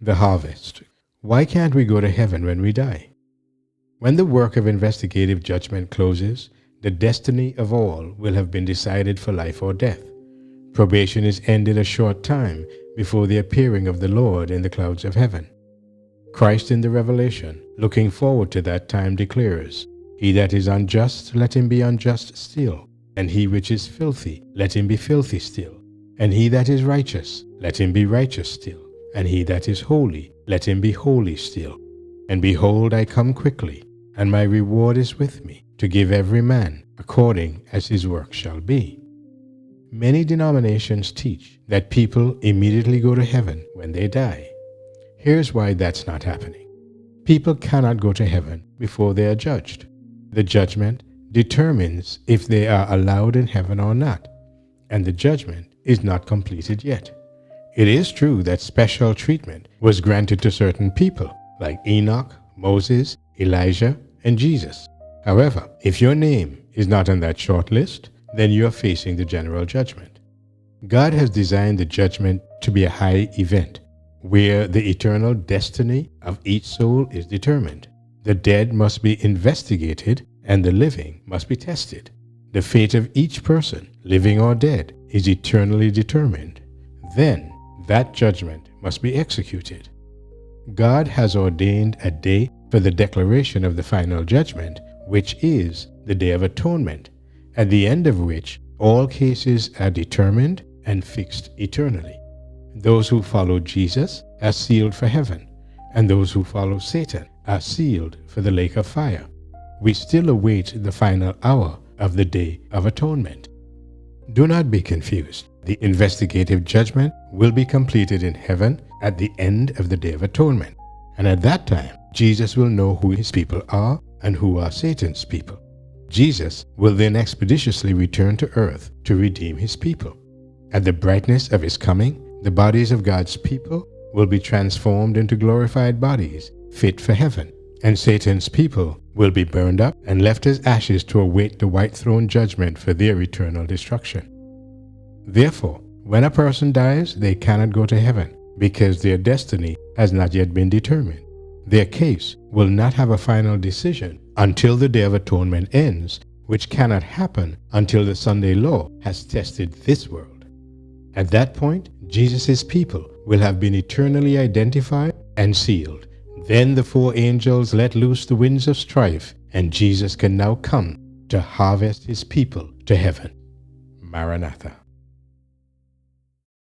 The harvest. Why can't we go to heaven when we die? When the work of investigative judgment closes, the destiny of all will have been decided for life or death. Probation is ended a short time before the appearing of the Lord in the clouds of heaven. Christ in the Revelation, looking forward to that time, declares, "He that is unjust, let him be unjust still, and he which is filthy, let him be filthy still, and he that is righteous, let him be righteous still, and he that is holy, let him be holy still. And behold, I come quickly, and my reward is with me, to give every man according as his work shall be." Many denominations teach that people immediately go to heaven when they die. Here's why that's not happening. People cannot go to heaven before they are judged. The judgment determines if they are allowed in heaven or not, and the judgment is not completed yet. It is true that special treatment was granted to certain people, like Enoch, Moses, Elijah, and Jesus. However, if your name is not on that short list, then you are facing the general judgment. God has designed the judgment to be a high event, where the eternal destiny of each soul is determined. The dead must be investigated, and the living must be tested. The fate of each person, living or dead, is eternally determined. Then, that judgment must be executed. God has ordained a day for the declaration of the final judgment, which is the Day of Atonement, at the end of which all cases are determined and fixed eternally. Those who follow Jesus are sealed for heaven, and those who follow Satan are sealed for the lake of fire. We still await the final hour of the Day of Atonement. Do not be confused. The investigative judgment will be completed in heaven at the end of the Day of Atonement, and at that time, Jesus will know who his people are and who are Satan's people. Jesus will then expeditiously return to earth to redeem his people. At the brightness of his coming, the bodies of God's people will be transformed into glorified bodies, fit for heaven, and Satan's people will be burned up and left as ashes to await the white throne judgment for their eternal destruction. Therefore, when a person dies, they cannot go to heaven because their destiny has not yet been determined. Their case will not have a final decision until the Day of Atonement ends, which cannot happen until the Sunday law has tested this world. At that point, Jesus' people will have been eternally identified and sealed. Then the four angels let loose the winds of strife, and Jesus can now come to harvest his people to heaven. Maranatha.